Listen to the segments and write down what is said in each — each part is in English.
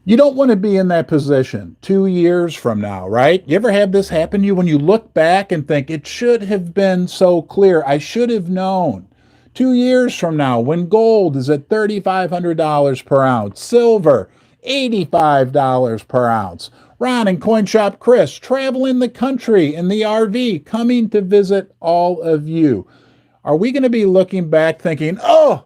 You don't want to be in that position 2 years from now, right? You ever have this happen to you when you look back and think it should have been so clear? I should have known. 2 years from now, when gold is at $3,500 per ounce, silver $85 per ounce. Ron and Coin Shop Chris traveling the country in the RV, coming to visit all of you. Are we going to be looking back thinking, oh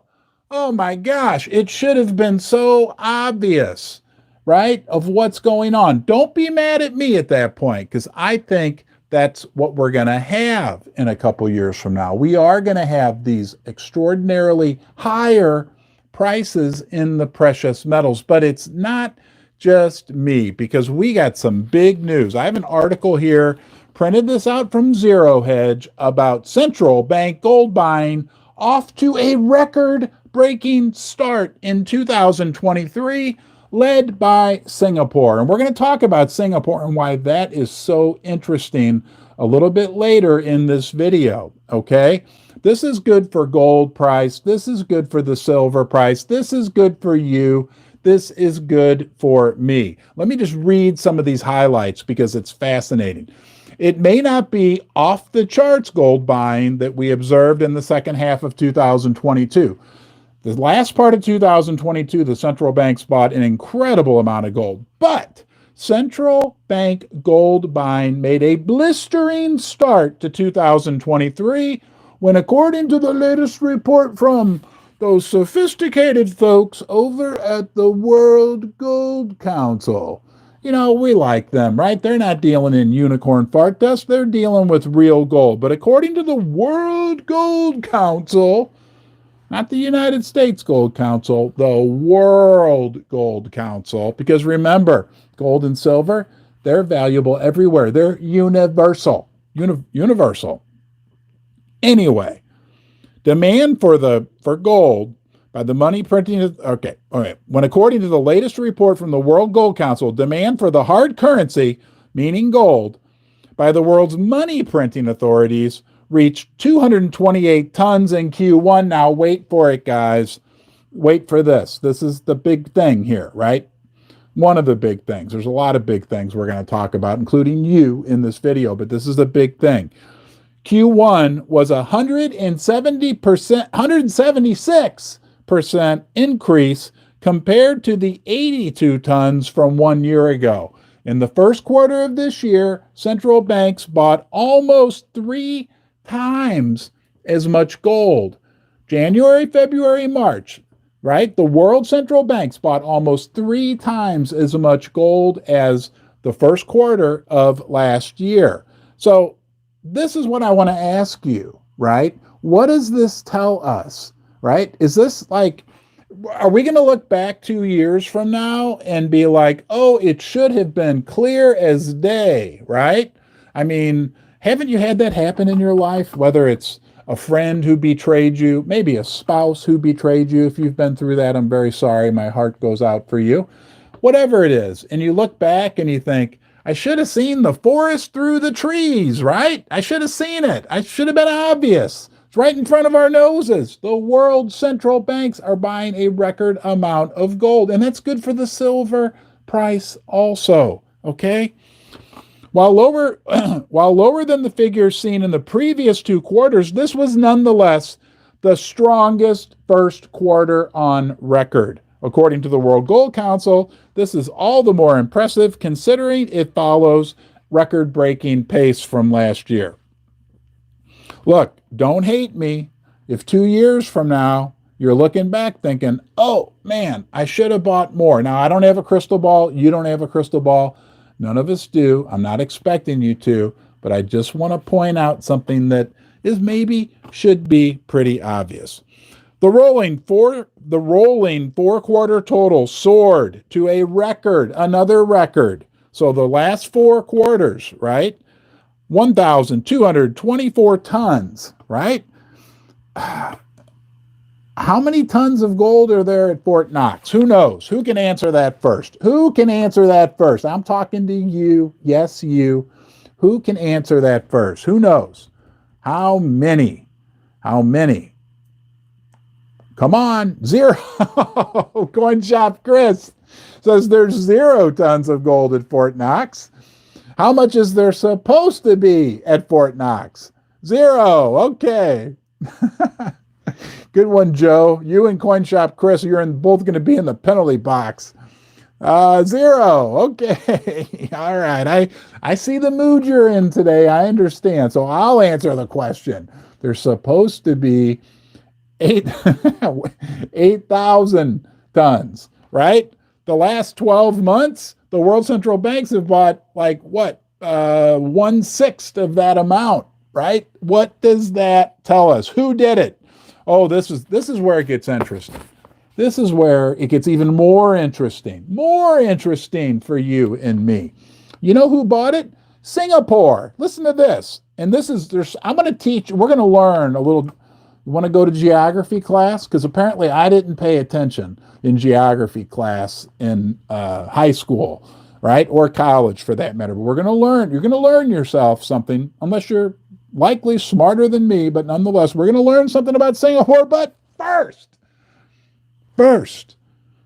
my gosh, it should have been so obvious, right, of what's going on? Don't be mad at me at that point, because I think that's what we're going to have in a couple years from now. We are going to have these extraordinarily higher prices in the precious metals, but it's not just me, because we got some big news. I have an article here, printed this out from Zero Hedge, about central bank gold buying off to a record-breaking start in 2023, led by Singapore. And we're going to talk about Singapore and why that is so interesting a little bit later in this video, okay? This is good for gold price. This is good for the silver price. This is good for you. This is good for me. Let me just read some of these highlights because it's fascinating. It may not be off the charts gold buying that we observed in the second half of 2022. The last part of 2022, the central banks bought an incredible amount of gold, but central bank gold buying made a blistering start to 2023 when, according to the latest report from those sophisticated folks over at the World Gold Council. You know, we like them, right? They're not dealing in unicorn fart dust. They're dealing with real gold. But according to the World Gold Council, not the United States Gold Council, the World Gold Council, because remember, gold and silver, they're valuable everywhere. They're universal. Universal. Anyway, demand for gold by the money printing. Okay. When according to the latest report from the World Gold Council, demand for the hard currency, meaning gold, by the world's money printing authorities reached 228 tons in Q1. Now wait for it, guys. Wait for this. This is the big thing here, right? One of the big things. There's a lot of big things we're going to talk about, including you in this video, but this is a big thing. Q1 was 176% increase compared to the 82 tons from 1 year ago. In the first quarter of this year, central banks bought almost 3 times as much gold. January, February, March, right? The world central banks bought almost 3 times as much gold as the first quarter of last year. So this is what I want to ask you, right? What does this tell us, right? Is this like, are we going to look back 2 years from now and be like, oh, it should have been clear as day, right? I mean, haven't you had that happen in your life? Whether it's a friend who betrayed you, maybe a spouse who betrayed you. If you've been through that, I'm very sorry. My heart goes out for you. Whatever it is. And you look back and you think, I should have seen the forest through the trees, right? I should have seen it. I should have been obvious. It's right in front of our noses. The world central banks are buying a record amount of gold, and that's good for the silver price also, okay? While lower than the figures seen in the previous 2 quarters, this was nonetheless the strongest first quarter on record. According to the World Gold Council, this is all the more impressive considering it follows record-breaking pace from last year. Look, don't hate me if 2 years from now you're looking back thinking, oh man, I should have bought more. Now, I don't have a crystal ball. You don't have a crystal ball. None of us do. I'm not expecting you to, but I just want to point out something that is maybe should be pretty obvious. The rolling four-quarter total soared to a record, another record. So the last 4 quarters, right? 1,224 tons, right? How many tons of gold are there at Fort Knox? Who knows? Who can answer that first? Who can answer that first? I'm talking to you. Yes, you. Who can answer that first? Who knows? How many? How many? Come on, 0. Coin Shop Chris. says there's 0 tons of gold at Fort Knox. How much is there supposed to be at Fort Knox? 0. Okay. Good one, Joe. You and Coin Shop Chris, you're both going to be in the penalty box. 0. Okay. All right. I see the mood you're in today. I understand. So I'll answer the question. There's supposed to be 8,000 tons, right? The last 12 months, the world central banks have bought like what? 1/6 of that amount, right? What does that tell us? Who did it? Oh, this is where it gets interesting. This is where it gets even more interesting for you and me. You know who bought it? Singapore. Listen to this. And I'm going to teach, we're going to learn a little. You want to go to geography class? Because apparently I didn't pay attention in geography class in high school, right? Or college for that matter. But you're going to learn yourself something, unless you're likely smarter than me, but nonetheless, we're going to learn something about Singapore. But first,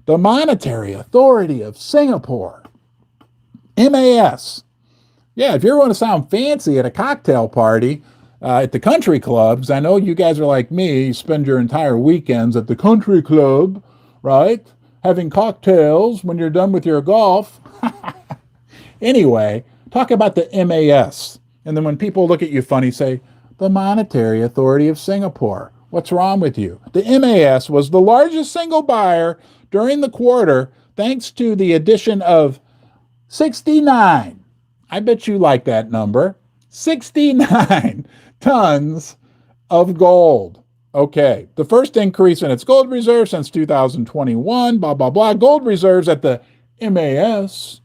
the Monetary Authority of Singapore, MAS. Yeah, if you're going to sound fancy at a cocktail party, at the country clubs, I know you guys are like me, you spend your entire weekends at the country club, right? Having cocktails when you're done with your golf. Anyway, talk about the MAS. And then when people look at you funny, say, the Monetary Authority of Singapore. What's wrong with you? The MAS was the largest single buyer during the quarter, thanks to the addition of 69. I bet you like that number. 69 tons of gold. Okay, the first increase in its gold reserve since 2021, blah, blah, blah. Gold reserves at the MAS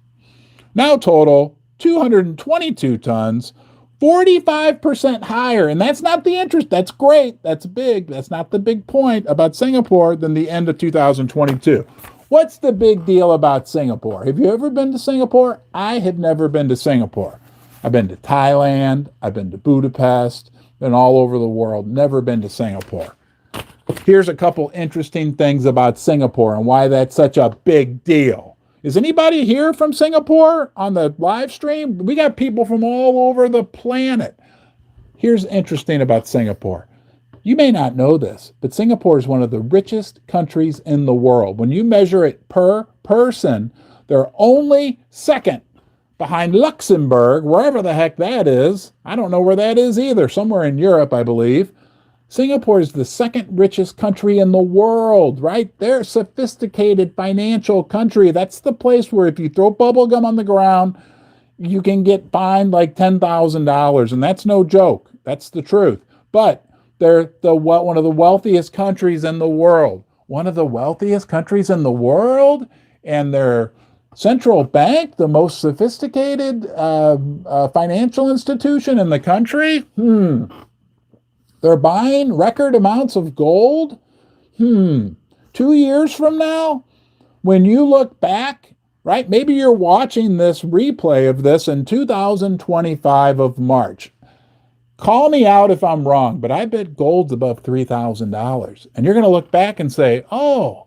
now total 222 tons, 45% higher. And that's not the interest. That's great. That's big. That's not the big point about Singapore than the end of 2022. What's the big deal about Singapore? Have you ever been to Singapore? I have never been to Singapore. I've been to Thailand, I've been to Budapest, been all over the world, never been to Singapore. Here's a couple interesting things about Singapore and why that's such a big deal. Is anybody here from Singapore on the live stream? We got people from all over the planet. Here's interesting about Singapore. You may not know this, but Singapore is one of the richest countries in the world. When you measure it per person, they're only second behind Luxembourg, wherever the heck that is. I don't know where that is either. Somewhere in Europe, I believe. Singapore is the second richest country in the world, right? They're a sophisticated financial country. That's the place where if you throw bubble gum on the ground, you can get fined like $10,000. And that's no joke. That's the truth. But they're one of the wealthiest countries in the world. One of the wealthiest countries in the world? And they're central bank, the most sophisticated financial institution in the country? They're buying record amounts of gold? 2 years from now, when you look back, right? Maybe you're watching this replay of this in 2025 of March. Call me out if I'm wrong, but I bet gold's above $3,000. And you're going to look back and say, oh,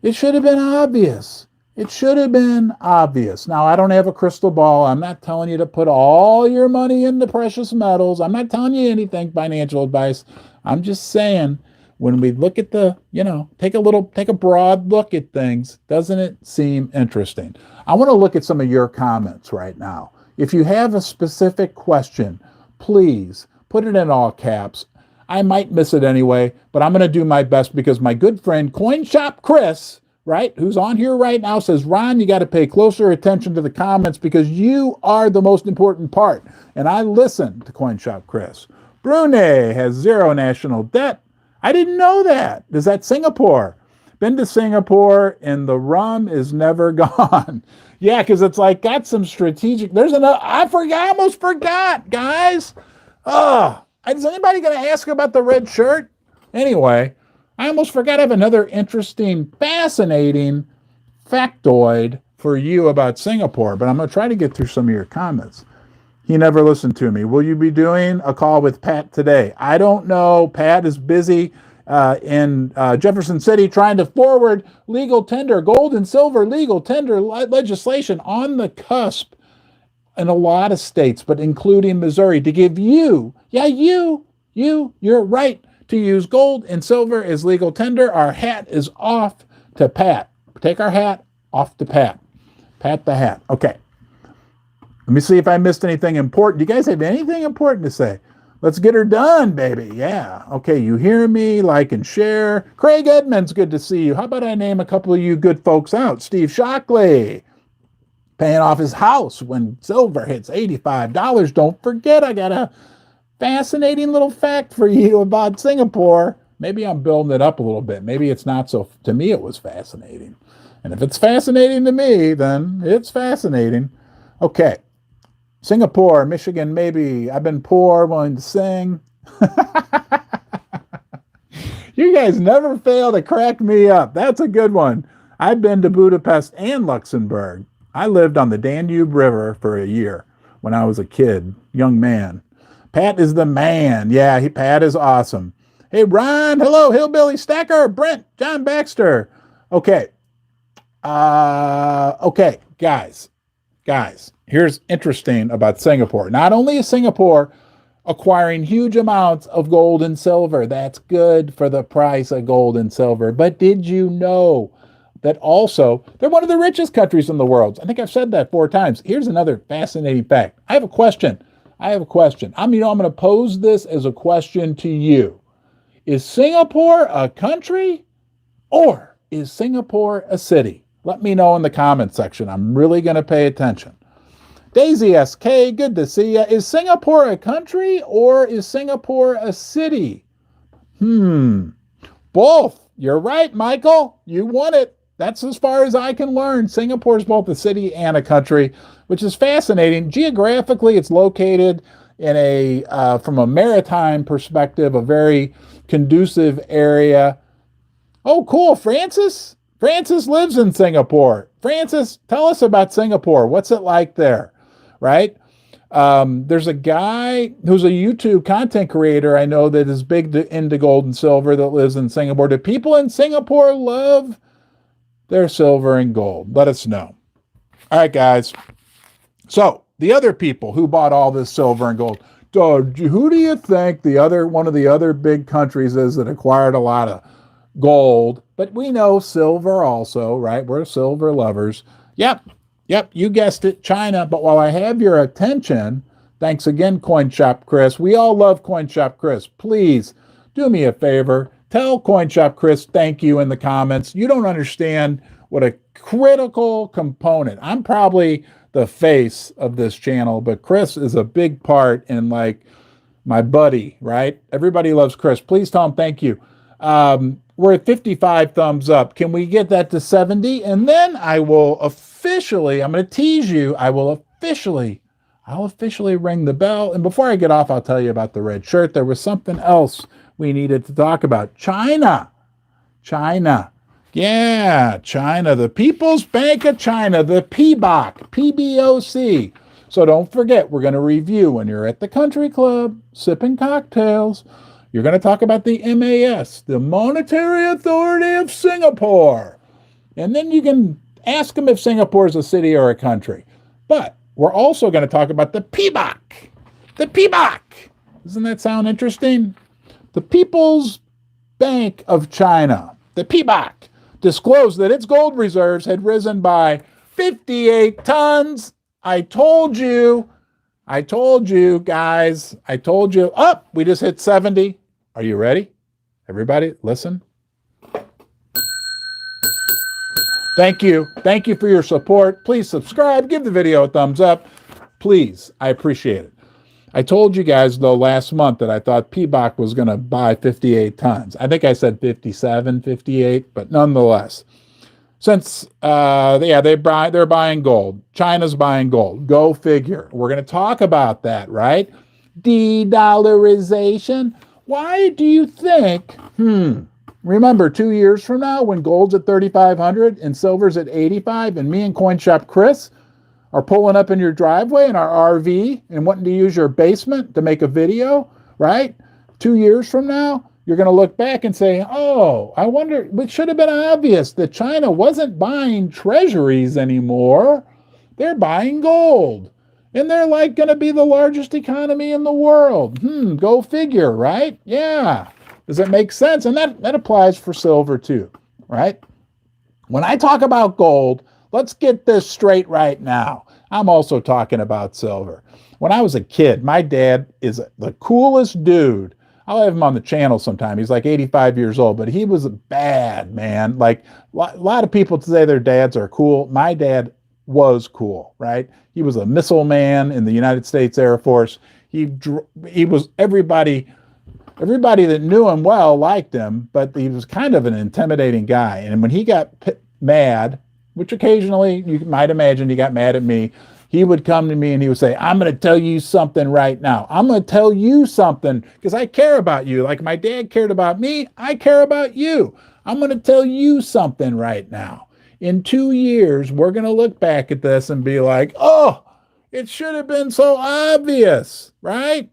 it should have been obvious. It should have been obvious. Now, I don't have a crystal ball. I'm not telling you to put all your money into precious metals. I'm not telling you anything financial advice. I'm just saying, when we look at take a broad look at things, doesn't it seem interesting? I want to look at some of your comments right now. If you have a specific question, please put it in all caps. I might miss it anyway, but I'm going to do my best because my good friend Coin Shop Chris, right, who's on here right now, says, Ron, you got to pay closer attention to the comments because you are the most important part. And I listen to Coin Shop Chris. Brunei has 0 national debt. I didn't know that. Is that Singapore? Been to Singapore and the rum is never gone. Yeah, because it's like got some strategic. There's another. I almost forgot, guys. Is anybody going to ask about the red shirt? Anyway, I almost forgot I have another interesting, fascinating factoid for you about Singapore, but I'm going to try to get through some of your comments. He never listened to me. Will you be doing a call with Pat today? I don't know. Pat is busy in Jefferson City trying to forward legal tender, gold and silver legal tender legislation on the cusp in a lot of states, but including Missouri, to give you, yeah, you're right to use gold and silver as legal tender. Our hat is off to Pat. Take our hat off to Pat. Pat the hat. Okay. Let me see if I missed anything important. Do you guys have anything important to say? Let's get her done, baby. Yeah. Okay, you hear me? Like and share. Craig Edmonds, good to see you. How about I name a couple of you good folks out? Steve Shockley, paying off his house when silver hits $85. Don't forget, I got a fascinating little fact for you about Singapore. Maybe I'm building it up a little bit. Maybe it's not so. To me, it was fascinating. And if it's fascinating to me, then it's fascinating. Okay. Singapore, Michigan, maybe. I've been poor, willing to sing. You guys never fail to crack me up. That's a good one. I've been to Budapest and Luxembourg. I lived on the Danube River for a year when I was a kid, young man. Pat is the man. Yeah, Pat is awesome. Hey, Ron. Hello, Hillbilly Stacker. Brent, John Baxter. Okay. Okay, guys, here's interesting about Singapore. Not only is Singapore acquiring huge amounts of gold and silver, that's good for the price of gold and silver, but did you know that also they're one of the richest countries in the world? I think I've said that 4 times. Here's another fascinating fact. I have a question. I'm going to pose this as a question to you. Is Singapore a country or is Singapore a city? Let me know in the comment section. I'm really going to pay attention. Daisy SK, good to see you. Is Singapore a country or is Singapore a city? Both. You're right, Michael. You won it. That's as far as I can learn. Singapore is both a city and a country, which is fascinating. Geographically, it's located in from a maritime perspective, a very conducive area. Oh, cool. Francis lives in Singapore. Francis, tell us about Singapore. What's it like there, right? There's a guy who's a YouTube content creator I know that is big into gold and silver that lives in Singapore. Do people in Singapore love their silver and gold? Let us know. All right, guys. So the other people who bought all this silver and gold, who do you think one of the other big countries is that acquired a lot of gold? But we know silver also, right? We're silver lovers. Yep, you guessed it, China. But while I have your attention, thanks again, Coin Shop Chris. We all love Coin Shop Chris. Please do me a favor. Tell Coin Shop Chris thank you in the comments. You don't understand what a critical component. I'm probably the face of this channel, but Chris is a big part in like my buddy, right? Everybody loves Chris. Please tell him thank you. We're at 55 thumbs up. Can we get that to 70? And then I will officially, I'm going to tease you. I'll officially ring the bell. And before I get off, I'll tell you about the red shirt. There was something else we needed to talk about. China. Yeah, China, the People's Bank of China, the PBOC, PBOC. So don't forget, we're going to review when you're at the country club, sipping cocktails. You're going to talk about the MAS, the Monetary Authority of Singapore. And then you can ask them if Singapore is a city or a country. But we're also going to talk about the PBOC. The PBOC. Doesn't that sound interesting? The People's Bank of China, the PBOC, disclosed that its gold reserves had risen by 58 tons. I told you, guys. Oh, we just hit 70. Are you ready? Everybody, listen. Thank you. Thank you for your support. Please subscribe. Give the video a thumbs up. Please. I appreciate it. I told you guys, though, last month that I thought PBOC was going to buy 58 tons. I think I said 57, 58, but nonetheless. Since, they're buying gold. China's buying gold. Go figure. We're going to talk about that, right? De-dollarization. Why do you think, remember 2 years from now when gold's at 3,500 and silver's at 85 and me and Coin Shop Chris are pulling up in your driveway in our RV and wanting to use your basement to make a video, right? 2 years from now, you're going to look back and say, oh, I wonder, it should have been obvious that China wasn't buying treasuries anymore. They're buying gold. And they're like going to be the largest economy in the world. Go figure, right? Yeah. Does it make sense? And that applies for silver too, right? When I talk about gold, let's get this straight right now. I'm also talking about silver. When I was a kid, my dad is the coolest dude. I'll have him on the channel sometime. He's like 85 years old, but he was a bad man. Like a lot of people say their dads are cool. My dad was cool, right? He was a missile man in the United States Air Force. He was everybody that knew him well liked him, but he was kind of an intimidating guy. And when he got mad, which occasionally you might imagine he got mad at me, he would come to me and he would say, I'm going to tell you something right now. I'm going to tell you something because I care about you. Like my dad cared about me, I care about you. I'm going to tell you something right now. In 2 years, we're going to look back at this and be like, oh, it should have been so obvious, right?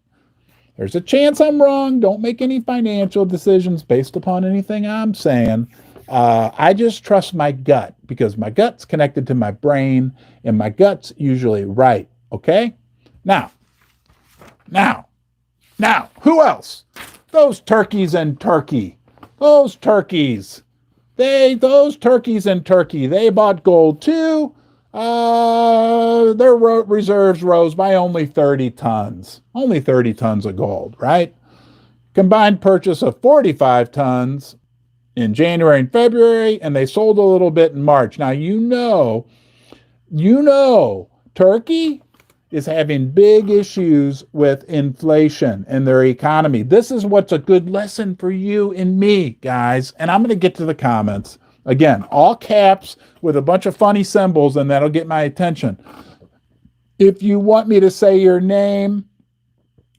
There's a chance I'm wrong. Don't make any financial decisions based upon anything I'm saying. I just trust my gut because my gut's connected to my brain and my gut's usually right. Okay? Now, who else? Those turkeys in Turkey. Those turkeys in Turkey, they bought gold too. Their reserves rose by only 30 tons. Only 30 tons of gold, right? Combined purchase of 45 tons in January and February, and they sold a little bit in March. Now, you know, Turkey is having big issues with inflation in their economy. This is what's a good lesson for you and me, guys. And I'm going to get to the comments. Again, all caps with a bunch of funny symbols, and that'll get my attention. If you want me to say your name,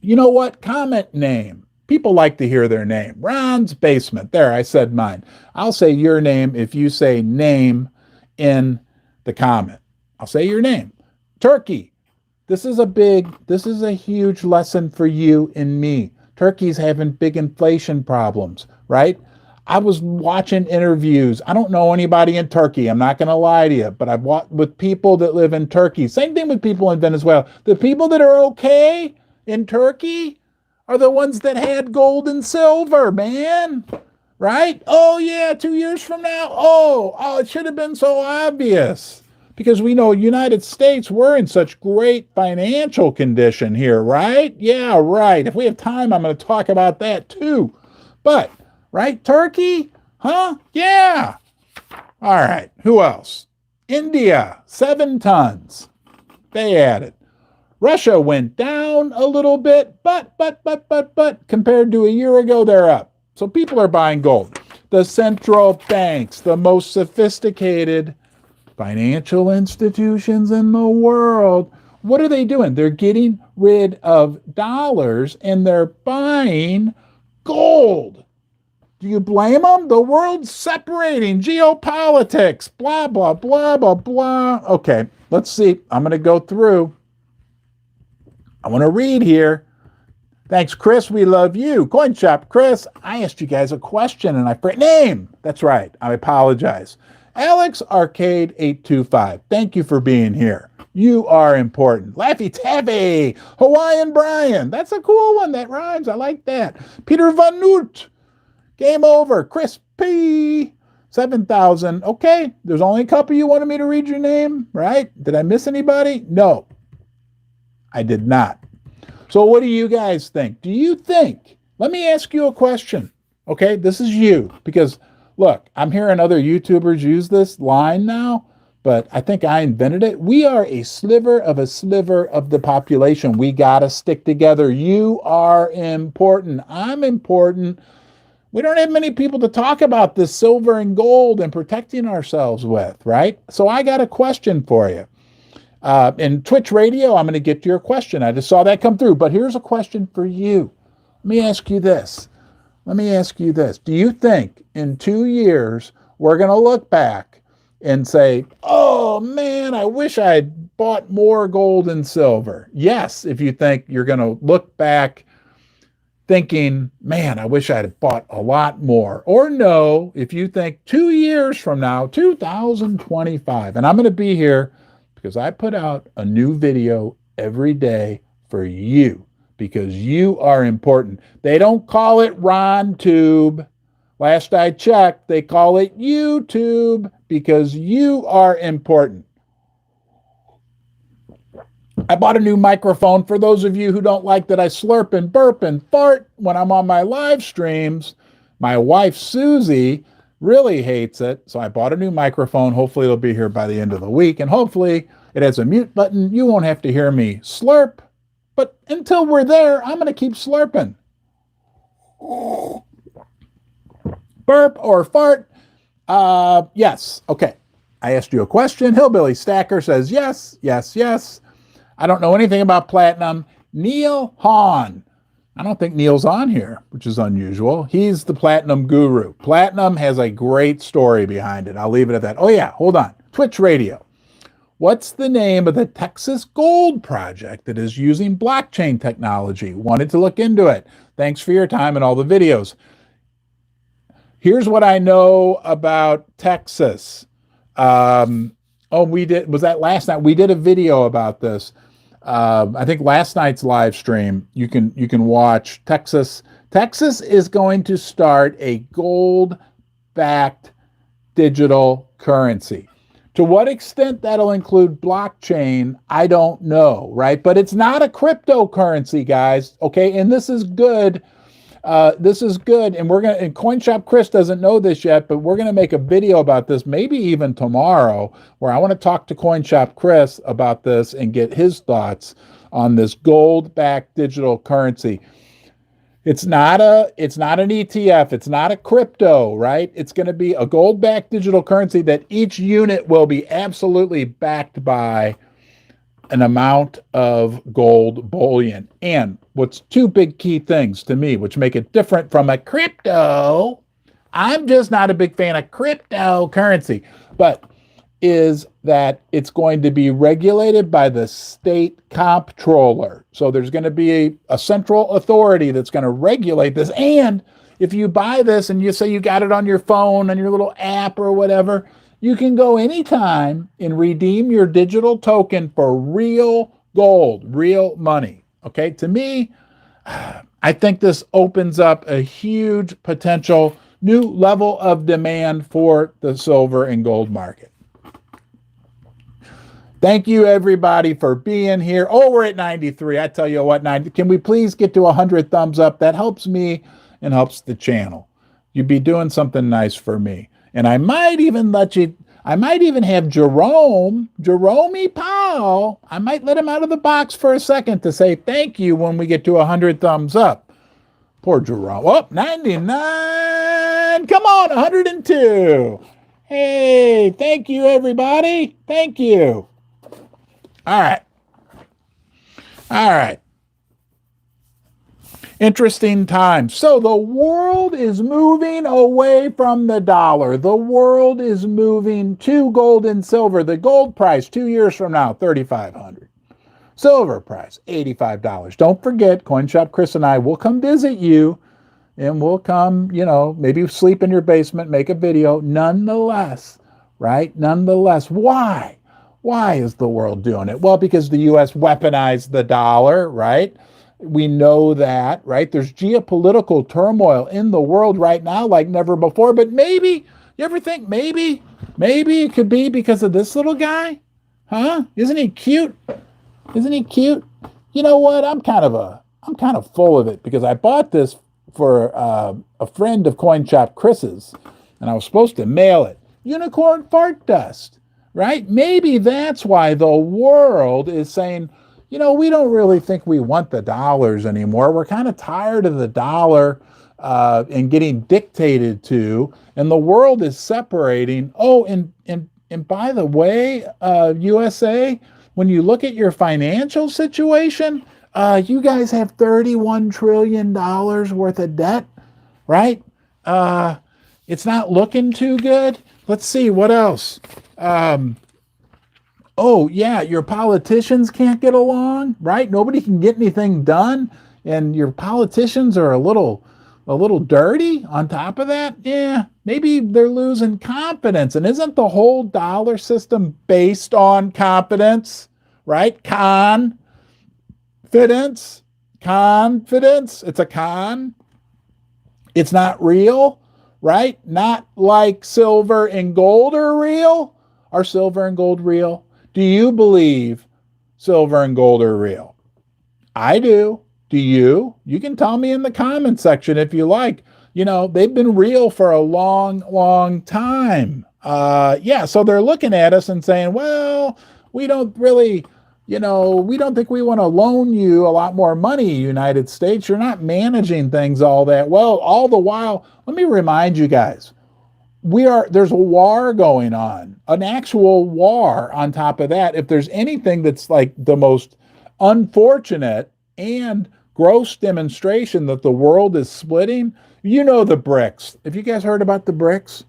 you know what? Comment name. People like to hear their name. Ron's Basement. There, I said mine. I'll say your name if you say name in the comment. I'll say your name. Turkey. This is a huge lesson for you and me. Turkey's having big inflation problems, right? I was watching interviews. I don't know anybody in Turkey. I'm not going to lie to you, but I've watched with people that live in Turkey. Same thing with people in Venezuela. The people that are okay in Turkey are the ones that had gold and silver, man. Right? Oh, yeah, 2 years from now. Oh, it should have been so obvious. Because we know United States, we're in such great financial condition here, right? Yeah, right. If we have time, I'm going to talk about that too. But, right, Turkey? Huh? Yeah. All right, who else? India, 7 tons. They added. Russia went down a little bit, but compared to a year ago, they're up. So people are buying gold. The central banks, the most sophisticated financial institutions in the world, what are they doing? They're getting rid of dollars and they're buying gold. Do you blame them? The world's separating, geopolitics, blah, blah, blah, blah, blah. Okay, let's see. I'm going to go through. I want to read here. Thanks, Chris. We love you. Coin Shop, Chris. I asked you guys a question and I forgot name. That's right. I apologize. Alex Arcade 825. Thank you for being here. You are important. Laffy Taffy. Hawaiian Brian. That's a cool one. That rhymes. I like that. Peter Van Noot. Game over. Chris P. 7,000. Okay. There's only a couple you wanted me to read your name, right? Did I miss anybody? No. I did not. So what do you guys think? Do you think, let me ask you a question, okay? This is you, because look, I'm hearing other YouTubers use this line now, but I think I invented it. We are a sliver of the population. We got to stick together. You are important. I'm important. We don't have many people to talk about this silver and gold and protecting ourselves with, right? So I got a question for you. In Twitch Radio, I'm going to get to your question. I just saw that come through. But here's a question for you. Let me ask you this. Do you think in 2 years we're going to look back and say, oh, man, I wish I had bought more gold and silver? Yes, if you think you're going to look back thinking, man, I wish I'd have bought a lot more. Or no, if you think 2 years from now, 2025, and I'm going to be here because I put out a new video every day for you because you are important. They don't call it RonTube. Last I checked, they call it YouTube because you are important. I bought a new microphone. For those of you who don't like that I slurp and burp and fart when I'm on my live streams, my wife, Susie, really hates it. So I bought a new microphone. Hopefully it'll be here by the end of the week. And hopefully it has a mute button. You won't have to hear me slurp. But until we're there, I'm going to keep slurping. Burp or fart? Yes. Okay. I asked you a question. Hillbilly Stacker says yes, yes, yes. I don't know anything about platinum. Neil Hahn. I don't think Neil's on here, which is unusual. He's the platinum guru. Platinum has a great story behind it. I'll leave it at that. Oh, yeah, hold on. Twitch Radio. What's the name of the Texas Gold Project that is using blockchain technology? Wanted to look into it. Thanks for your time and all the videos. Here's what I know about Texas. Was that last night? We did a video about this. I think last night's live stream, you can watch Texas. Texas is going to start a gold-backed digital currency. To what extent that'll include blockchain, I don't know, right? But it's not a cryptocurrency, guys, okay? And this is good. This is good. And and CoinShop Chris doesn't know this yet, but we're going to make a video about this, maybe even tomorrow, where I want to talk to CoinShop Chris about this and get his thoughts on this gold-backed digital currency. It's not an ETF. It's not a crypto, right? It's going to be a gold-backed digital currency that each unit will be absolutely backed by an amount of gold bullion. And what's two big key things to me, which make it different from a crypto, I'm just not a big fan of cryptocurrency, but is that it's going to be regulated by the state comptroller. So there's going to be a central authority that's going to regulate this. And if you buy this and you say you got it on your phone, on your little app or whatever, you can go anytime and redeem your digital token for real gold, real money. Okay, to me, I think this opens up a huge potential new level of demand for the silver and gold market. Thank you, everybody, for being here. Oh, we're at 93. I tell you what, can we please get to 100 thumbs up? That helps me and helps the channel. You'd be doing something nice for me. And I might even have Jeromey Powell, I might let him out of the box for a second to say thank you when we get to 100 thumbs up. Poor Jerome. Oh, 99. Come on, 102. Hey, thank you, everybody. Thank you. All right. Interesting times. So the world is moving away from the dollar. The world is moving to gold and silver. The gold price 2 years from now, $3,500. Silver price, $85. Don't forget, CoinShop Chris and I will come visit you, and we'll come, maybe sleep in your basement, make a video. Nonetheless, right? Why? Why is the world doing it? Well, because the U.S. weaponized the dollar, right? We know that, right? There's geopolitical turmoil in the world right now like never before. But maybe, you ever think maybe it could be because of this little guy? Huh? Isn't he cute? You know what? I'm kind of full of it because I bought this for a friend of CoinShop Chris's, and I was supposed to mail it. Unicorn fart dust. Right? Maybe that's why the world is saying, we don't really think we want the dollars anymore. We're kind of tired of the dollar and getting dictated to, and the world is separating. Oh, and by the way, USA, when you look at your financial situation, you guys have $31 trillion worth of debt, right? It's not looking too good. Let's see, what else? Your politicians can't get along, right? Nobody can get anything done. and your politicians are a little dirty on top of that, yeah, maybe they're losing confidence. And isn't the whole dollar system based on confidence, right? Confidence, confidence. It's a con. It's not real, right? Not like silver and gold are real. Are silver and gold real? Do you believe silver and gold are real? I do. Do you? You can tell me in the comment section if you like. They've been real for a long, long time. Yeah, so they're looking at us and saying, well, we don't really, we don't think we want to loan you a lot more money, United States. You're not managing things all that well. All the while, let me remind you guys, there's a war going on, an actual war on top of that. If there's anything that's like the most unfortunate and gross demonstration that the world is splitting, the BRICS. Have you guys heard about the BRICS?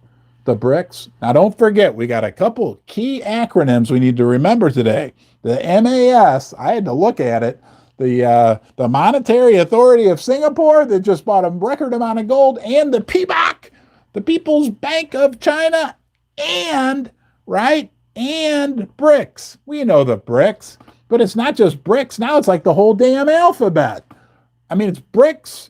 The BRICS. Now don't forget, we got a couple key acronyms we need to remember today. The MAS, I had to look at it. The Monetary Authority of Singapore that just bought a record amount of gold, and the PBOC, the People's Bank of China, and BRICS. We know the BRICS, but it's not just BRICS. Now it's like the whole damn alphabet. I mean, it's BRICS,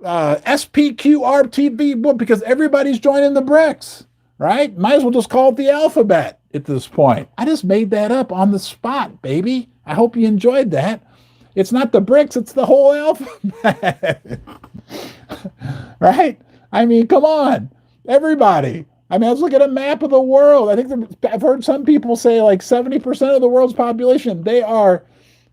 SPQRTB, because everybody's joining the BRICS, right? Might as well just call it the alphabet at this point. I just made that up on the spot, baby. I hope you enjoyed that. It's not the BRICS, it's the whole alphabet. Right? I mean, come on, everybody. I mean, let's look at a map of the world. I think I've heard some people say like 70% of the world's population, they are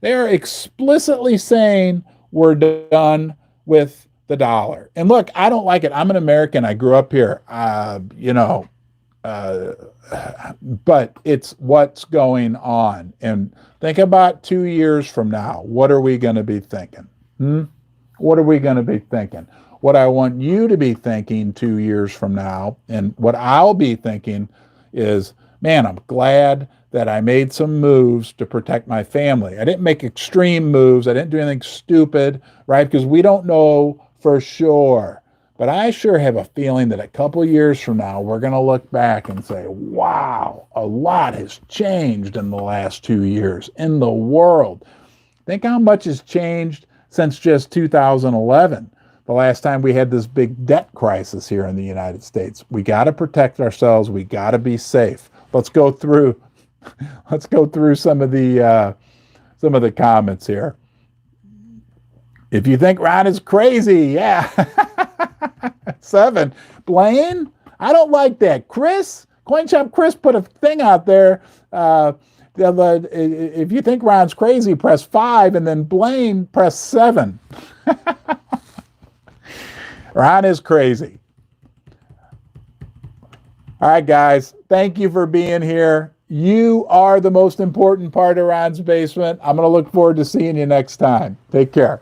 explicitly saying we're done with the dollar. And look, I don't like it. I'm an American. I grew up here, but it's what's going on. And think about 2 years from now. What are we going to be thinking? What are we going to be thinking? What I want you to be thinking 2 years from now, and what I'll be thinking is, man, I'm glad that I made some moves to protect my family. I didn't make extreme moves. I didn't do anything stupid, right? Because we don't know for sure. But I sure have a feeling that a couple years from now, we're going to look back and say, wow, a lot has changed in the last 2 years in the world. Think how much has changed since just 2011. The last time we had this big debt crisis here in the United States. We got to protect ourselves. We got to be safe. Let's go through some of the comments here. If you think Ron is crazy, yeah. 7. Blaine, I don't like that. Chris, CoinShop Chris put a thing out there. If you think Ron's crazy, press 5, and then Blaine, press 7. Ron is crazy. All right, guys. Thank you for being here. You are the most important part of Ron's Basement. I'm going to look forward to seeing you next time. Take care.